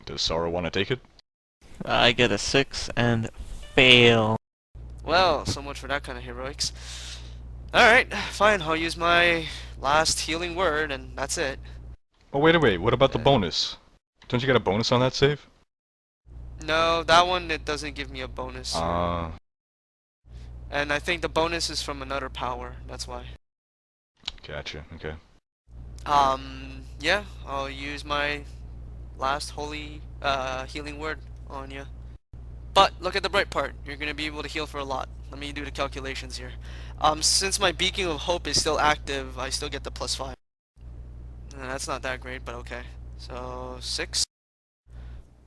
Does Sorrow want to take it? I get a 6 and fail. Well, so much for that kind of heroics. Alright, fine, I'll use my last healing word, and that's it. Oh, wait, what about the Uh, bonus? Don't you get a bonus on that save? no, that one, it doesn't give me a bonus. Ah, And I think the bonus is from another power, that's why. gotcha, okay. Yeah, I'll use my last holy, healing word on you. But, look at the bright part, you're gonna be able to heal for a lot. Let me do the calculations here. Since my Beacon of Hope is still active, I still get the +5. That's not that great, but okay. So, 6.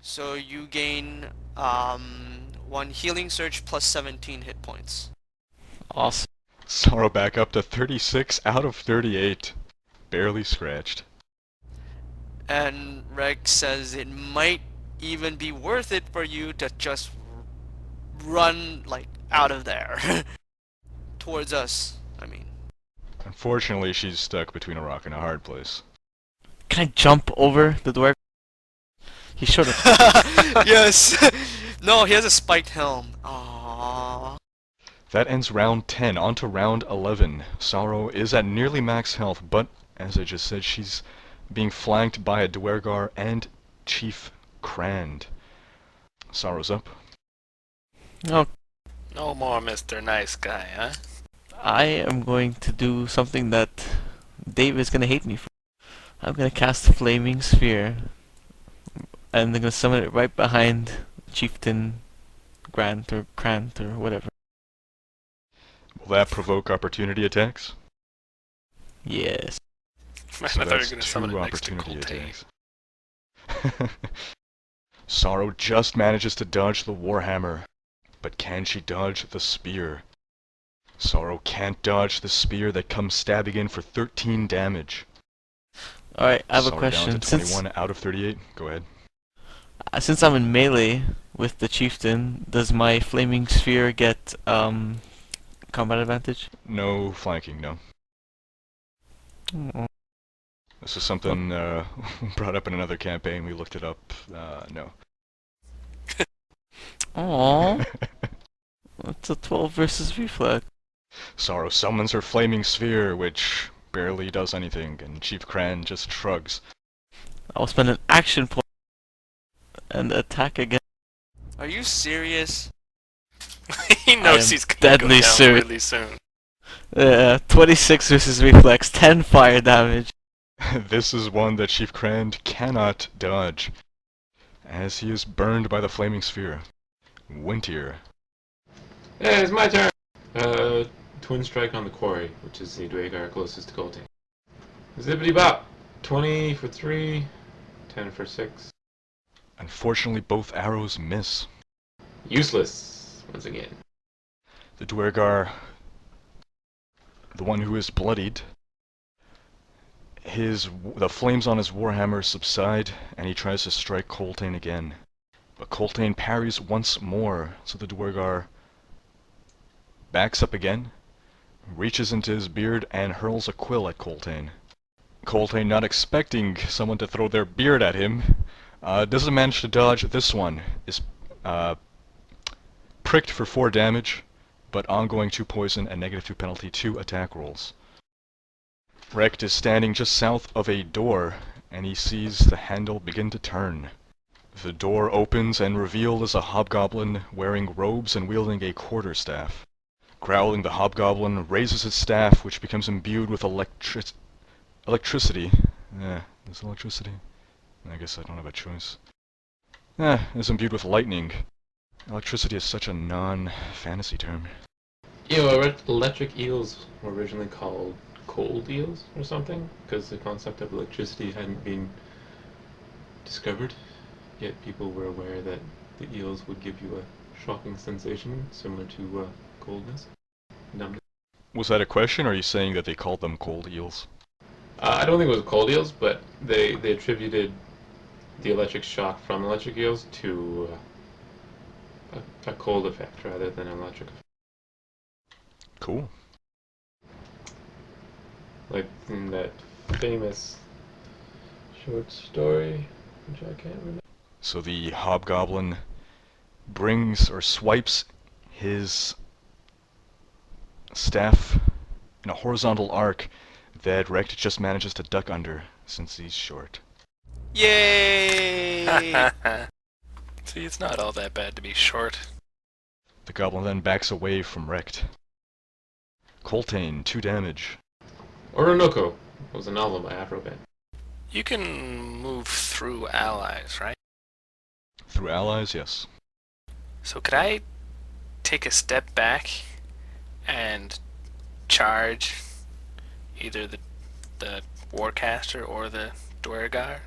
So you gain, 1 healing surge plus 17 hit points. Awesome. Sorrow back up to 36 out of 38. Barely scratched. And Reg says it might even be worth it for you to just run, like, out of there. Towards us, I mean. Unfortunately, she's stuck between a rock and a hard place. Can I jump over the dwarf? He should have. Yes! No, he has a spiked helm. Aww. That ends round 10. On to round 11. Sorrow is at nearly max health, but, as I just said, she's being flanked by a duergar and Chief Krand. Sorrow's up. No, No more Mr. Nice Guy, huh? I am going to do something that Dave is gonna hate me for. I'm gonna cast Flaming Sphere, and I'm gonna summon it right behind Chieftain Grant or Krant or whatever. Will that provoke opportunity attacks? Yes. Man, So I thought you were that's gonna summon it two next to opportunity Coltane. attacks. Sorrow just manages to dodge the Warhammer, but can she dodge the spear? Sorrow can't dodge the spear that comes stabbing in for 13 damage. Alright, I have a Sorrow question. down to 21 out of 38. Go ahead. Since I'm in melee with the Chieftain, does my Flaming Sphere get combat advantage? No flanking, no. Oh. This is something brought up in another campaign. We looked it up. No. Aww. It's a 12 versus reflex. Sorrow summons her flaming sphere, which barely does anything, and Chief Krand just shrugs. I'll spend an action point and attack again. Are you serious? He knows am he's gonna deadly go down serious. really soon. 26 versus reflex, 10 fire damage. This is one that Chief Krand cannot dodge, as he is burned by the flaming sphere. Winter. Hey, it's my turn! Twin strike on the quarry, which is the duergar closest to Coltane. Zippity bop! 20 for 3, 10 for 6. Unfortunately, both arrows miss. Useless, once again. The duergar, the one who is bloodied, the flames on his warhammer subside, and he tries to strike Coltane again. But Coltane parries once more, so the duergar backs up again, reaches into his beard, and hurls a quill at Coltane. Coltane, not expecting someone to throw their beard at him, doesn't manage to dodge this one. Is pricked for 4 damage, but ongoing 2 poison and -2 penalty to attack rolls. Rekt is standing just south of a door, and he sees the handle begin to turn. The door opens, and revealed is a hobgoblin wearing robes and wielding a quarterstaff. Growling, the hobgoblin raises his staff, which becomes imbued with electricity. There's electricity. I guess I don't have a choice. It's imbued with lightning. Electricity is such a non-fantasy term. Electric eels were originally called cold eels or something, because the concept of electricity hadn't been discovered. Yet people were aware that the eels would give you a shocking sensation similar to coldness, numbness. Was that a question, or are you saying that they called them cold eels? I don't think it was cold eels, but they attributed the electric shock from electric eels to a cold effect rather than an electric effect. Cool. Like in that famous short story, which I can't remember. So the hobgoblin brings or swipes his staff in a horizontal arc that Rect just manages to duck under since he's short. Yay! See, it's not all that bad to be short. The goblin then backs away from Rect. Coltane, 2 damage. Orinoco was a novel by Afroban. You can move through allies, right? Through allies, yes. So could I take a step back and charge either the warcaster or the duergar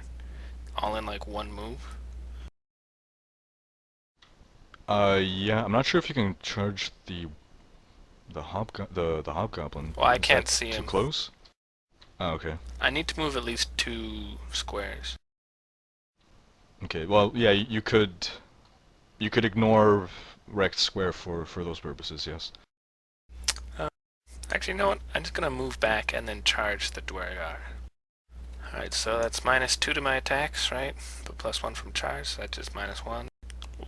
all in like one move? Yeah, I'm not sure if you can charge the hobgoblin. Well, I Is can't that see him. Too close? Oh, okay. I need to move at least 2 squares. Okay, well, yeah, you could ignore Rect Square for those purposes, yes. Actually, you know what? I'm just gonna move back and then charge the duergar. Alright, so that's -2 to my attacks, right? But +1 from charge, so that's just -1.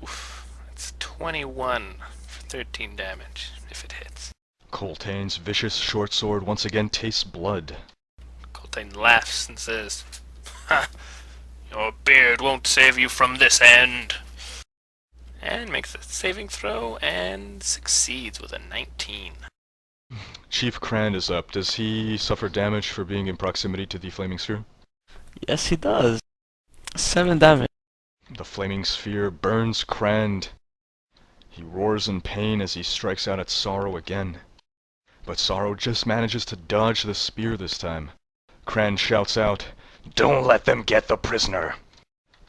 Oof. That's 21 for 13 damage, if it hits. Coltane's vicious short sword once again tastes blood. Coltane laughs and says, "Ha! Your beard won't save you from this end!" And makes a saving throw and succeeds with a 19. Chief Krand is up. Does he suffer damage for being in proximity to the flaming sphere? Yes, he does. 7 damage. The flaming sphere burns Krand. He roars in pain as he strikes out at Sorrow again. But Sorrow just manages to dodge the spear this time. Krand shouts out, "Don't let them get the prisoner!"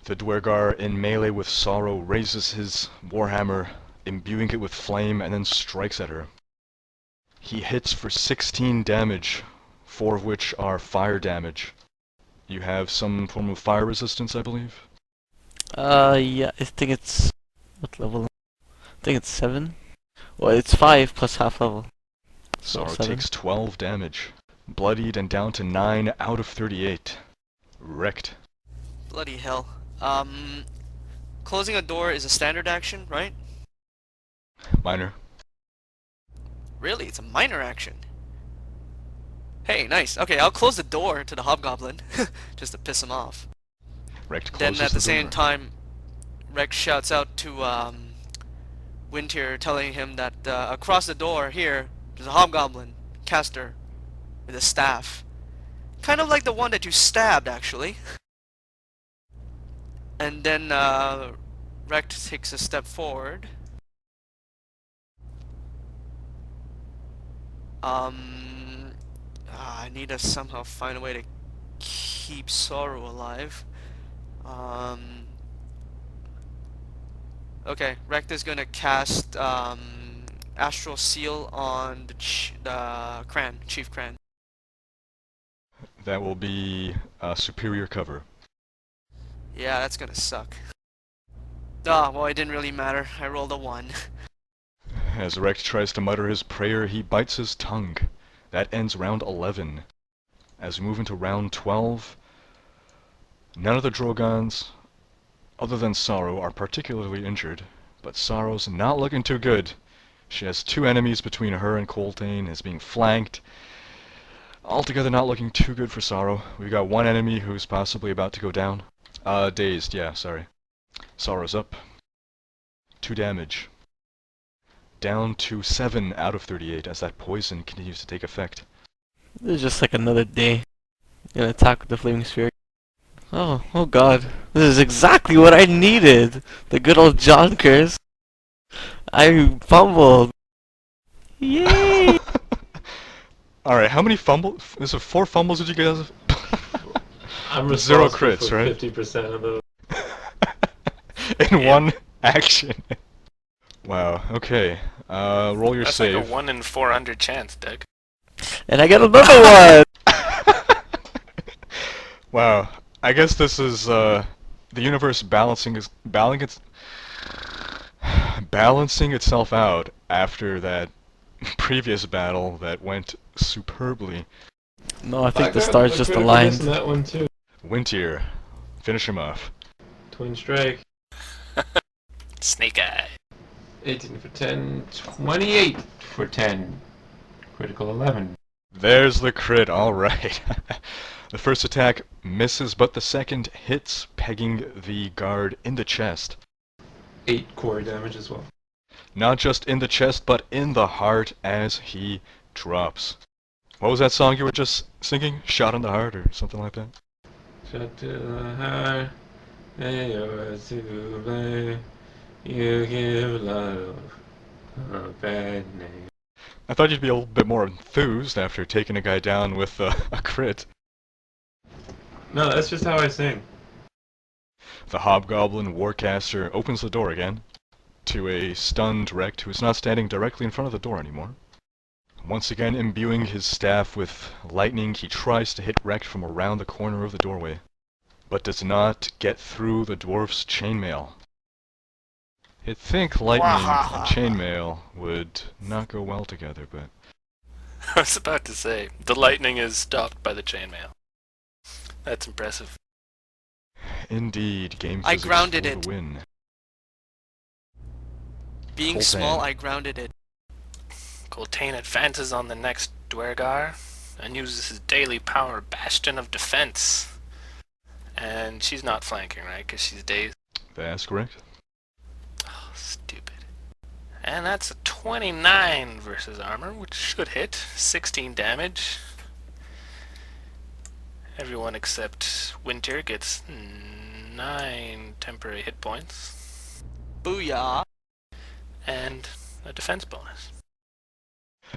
The duergar in melee with Sorrow raises his warhammer, imbuing it with flame, and then strikes at her. He hits for 16 damage, 4 of which are fire damage. You have some form of fire resistance, I believe? Yeah, I think it's... what level? I think it's 7. Well, it's 5 plus half level. So Sorrow 7. takes 12 damage. Bloodied and down to 9 out of 38. Wrecked. Bloody hell. Closing a door is a standard action, right? Minor. Really? It's a minor action. Hey, nice. Okay, I'll close the door to the hobgoblin, just to piss him off. Wrecked Then closes at the same door. time, Rex shouts out to Winter, telling him that across the door here, there's a hobgoblin caster with a staff. Kind of like the one that you stabbed, actually. And then Rex takes a step forward. I need to somehow find a way to keep Sorrow alive. Okay, Rect is gonna cast Astral Seal on the Chief Krand. That will be superior cover. Yeah, that's gonna suck. Ah, well, it didn't really matter. I rolled a 1. As Wrecked tries to mutter his prayer, he bites his tongue. That ends round 11. As we move into round 12, none of the Drogans, other than Sorrow, are particularly injured, but Sorrow's not looking too good. She has 2 enemies between her and Coltane, is being flanked. Altogether not looking too good for Sorrow. We've got 1 enemy who's possibly about to go down. Dazed, yeah, sorry. Sorrow's up. 2 damage. Down to 7 out of 38 as that poison continues to take effect. This is just like another day. Gonna attack with the flaming sphere. Oh god. This is exactly what I needed! The good old Jonkers. I fumbled. Yay! Alright, how many fumbles? Is it 4 fumbles did you guys have? I'm 0 responsible crits, for right? 50% of those. In Yeah. 1 action. Wow, okay. Roll your That's save. like a 1 in 400 chance, Doug. And I got another one! Wow, I guess this is the universe balancing itself out after that previous battle that went superbly. No, I think the stars just aligned. That one too. Wintier, finish him off. Twin strike. Snake eye. 18 for 10. 28 for 10. Critical 11. There's the crit, alright. The first attack misses, but the second hits, pegging the guard in the chest. 8 core damage as well. Not just in the chest, but in the heart as he drops. What was that song you were just singing? Shot in the heart or something like that? Shot to the heart. Hey, you're to blame. You give love a bad name. I thought you'd be a little bit more enthused after taking a guy down with a crit. No, that's just how I sing. The hobgoblin warcaster opens the door again to a stunned Rect who is not standing directly in front of the door anymore. Once again imbuing his staff with lightning, he tries to hit Rect from around the corner of the doorway, but does not get through the dwarf's chainmail. You'd think lightning and chainmail would not go well together, but... I was about to say, the lightning is stopped by the chainmail. That's impressive. Indeed, game I physics grounded for it. the win. Being Colton. small, I grounded it. Coltain advances on the next duergar and uses his daily power Bastion of Defense. And she's not flanking, right? Because she's dazed. That's correct. Oh, stupid. And that's a 29 versus armor, which should hit. 16 damage. Everyone except Winter gets 9 temporary hit points. Booyah! And a defense bonus.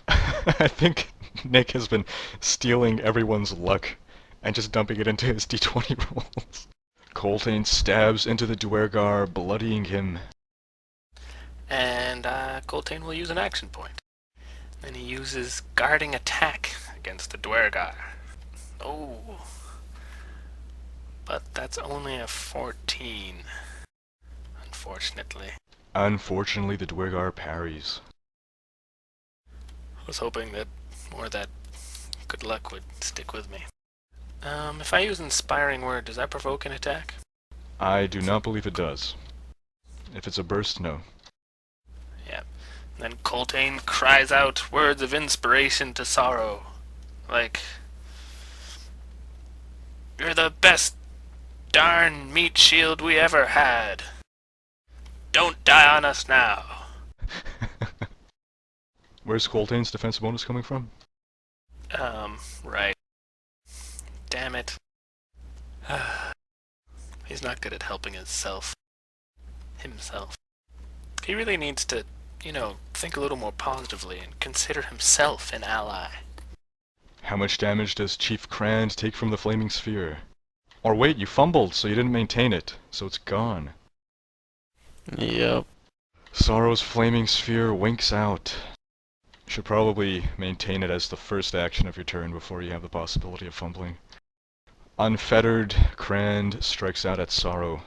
I think Nick has been stealing everyone's luck and just dumping it into his d20 rolls. Coltain stabs into the duergar, bloodying him. And Coltain will use an action point. Then he uses guarding attack against the duergar. Oh. But that's only a 14. Unfortunately. Unfortunately, the duergar parries. I was hoping that more of that good luck would stick with me. If I use Inspiring Word, does that provoke an attack? I do not believe it does. If it's a burst, no. Yeah. Then Coltain cries out words of inspiration to Sorrow. Like, "You're the best darn meat shield we ever had. Don't die on us now." Where's Coltain's defense bonus coming from? Right. Damn it. He's not good at helping himself. He really needs to, think a little more positively and consider himself an ally. How much damage does Chief Krand take from the flaming sphere? Or wait, you fumbled, so you didn't maintain it, so it's gone. Yep. Sorrow's flaming sphere winks out. You should probably maintain it as the first action of your turn before you have the possibility of fumbling. Unfettered, Krand strikes out at Sorrow.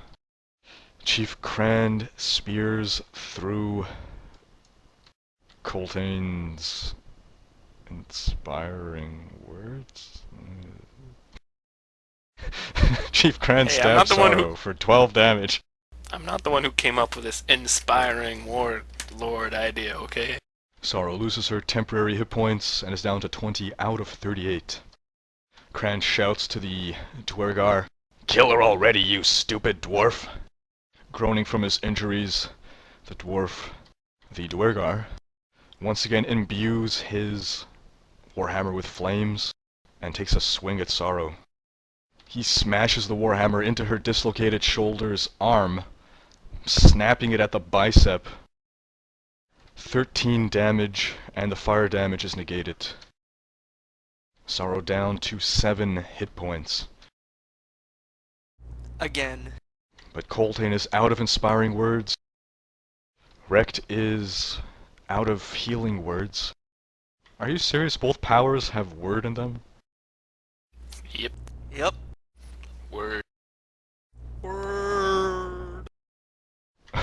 Chief Krand spears through Coltain's inspiring words? Chief Krand Hey, I'm not stabs the one Sorrow for 12 damage. I'm not the one who came up with this inspiring warlord idea, okay? Sorrow loses her temporary hit points and is down to 20 out of 38. Krand shouts to the duergar, "Kill her already, you stupid dwarf!" Groaning from his injuries, the duergar, once again imbues his warhammer with flames and takes a swing at Sorrow. He smashes the warhammer into her dislocated shoulder's arm, snapping it at the bicep. 13 damage, and the fire damage is negated. Sorrow down to 7 hit points. Again. But Coltain is out of inspiring words. Rect is out of healing words. Are you serious? Both powers have word in them? Yep. Yep. Word. Word.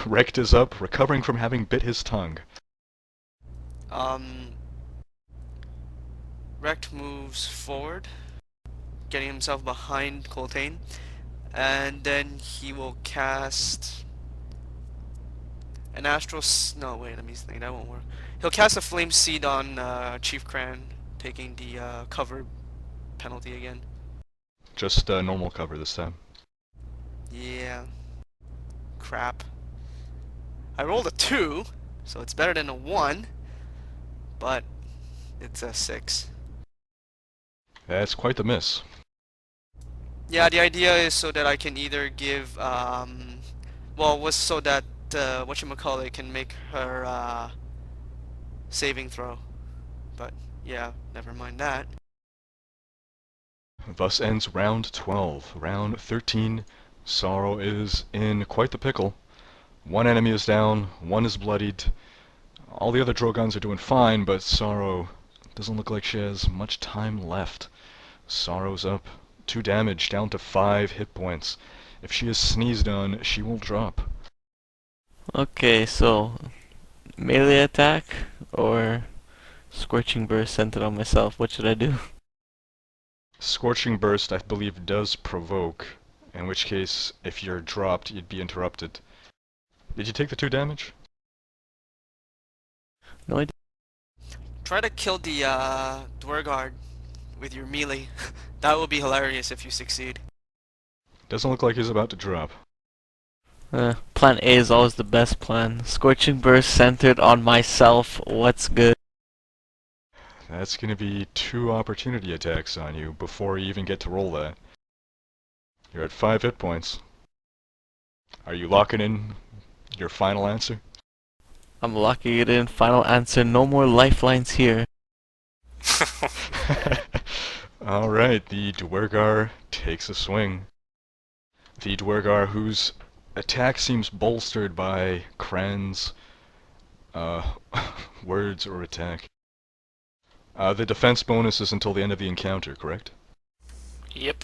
Rect is up, recovering from having bit his tongue. Rect moves forward, getting himself behind Coltain, And then he will cast an astral. No, wait, let me think. That won't work. He'll cast a flame seed on Chief Krand, taking the cover penalty again. Just normal cover this time. Yeah. Crap. I rolled a 2, so it's better than a 1, but it's a 6. That's quite the miss. Yeah, the idea is so that I can either give, well, was so that, whatchamacallit can make her, saving throw. But, yeah, never mind that. Thus ends round 12. Round 13, Sorrow is in quite the pickle. One enemy is down, one is bloodied. All the other Drogans are doing fine, but Sorrow doesn't look like she has much time left. Sorrow's up 2 damage, down to 5 hit points. If she is sneezed on, she will drop. Okay, so melee attack or scorching burst centered on myself. What should I do? Scorching Burst, I believe, does provoke, in which case, if you're dropped, you'd be interrupted. Did you take the 2 damage? No, I didn't. Try to kill the, duergar with your melee. That will be hilarious if you succeed. Doesn't look like he's about to drop. Plan A is always the best plan. Scorching burst centered on myself. What's good? That's gonna be 2 opportunity attacks on you before you even get to roll that. You're at 5 hit points. Are you locking in your final answer? I'm locking it in. Final answer. No more lifelines here. Alright, the duergar takes a swing. The duergar, whose attack seems bolstered by Krand's words or attack. The defense bonus is until the end of the encounter, correct? Yep.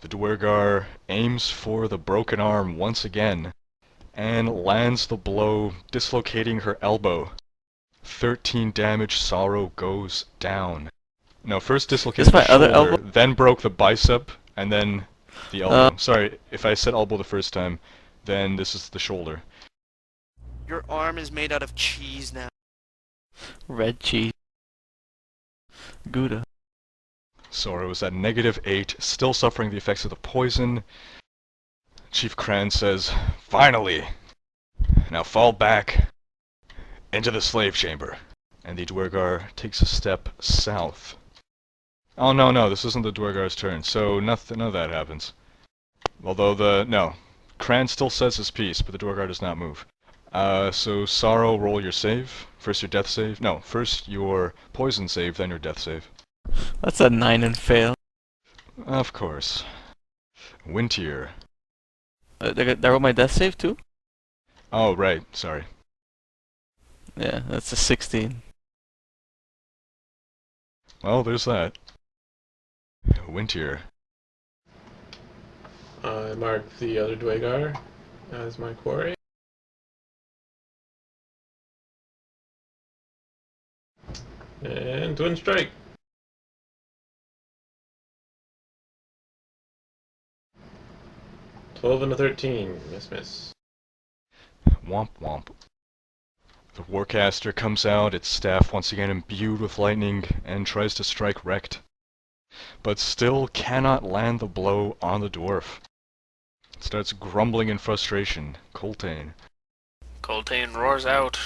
The duergar aims for the broken arm once again, and lands the blow, dislocating her elbow. 13 damage, Sorrow goes down. No, first dislocated the my other shoulder, elbow? then broke the bicep, and then the elbow. Sorry, if I said elbow the first time, then this is the shoulder. Your arm is made out of cheese now. Red cheese. Gouda. Sorrow is at -8, still suffering the effects of the poison. Chief Krand says, "Finally! Now fall back into the slave chamber." And the duergar takes a step south. Oh no, this isn't the duergar's turn, so none of that happens. Although Krand still says his piece, but the duergar does not move. So Sorrow, roll your save. First your death save. No, first your poison save, then your death save. That's a 9 and fail. Of course. Wintier. Did I roll my death save too? Oh, right, sorry. Yeah, that's a 16. Well, there's that. Wintier. I marked the other duergar as my quarry. And twin strike. Twelve and a 13. Miss. Womp womp. The Warcaster comes out, its staff once again imbued with lightning, and tries to strike Rekt, but still cannot land the blow on the dwarf. It starts grumbling in frustration. Coltane. Coltane roars out,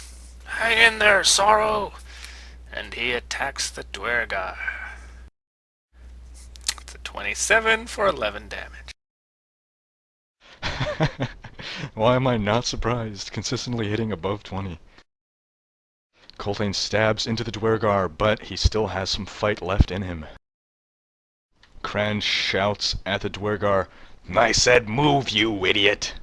"Hang in there, Sorrow!" And he attacks the duergar. It's a 27 for 11 damage. Why am I not surprised? Consistently hitting above 20. Coltane stabs into the duergar, but he still has some fight left in him. Krand shouts at the duergar, "I said move, you idiot!"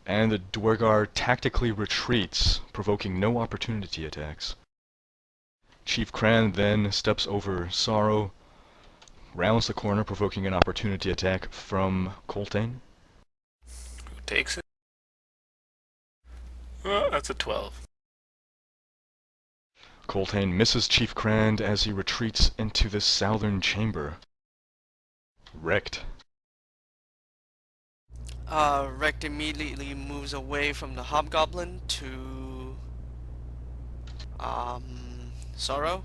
And the duergar tactically retreats, provoking no opportunity attacks. Chief Krand then steps over Sorrow, rounds the corner, provoking an opportunity attack from Coltane. Who takes it? That's a 12. Coltane misses Chief Krand as he retreats into the southern chamber. Wrecked. Rect immediately moves away from the hobgoblin to Sorrow.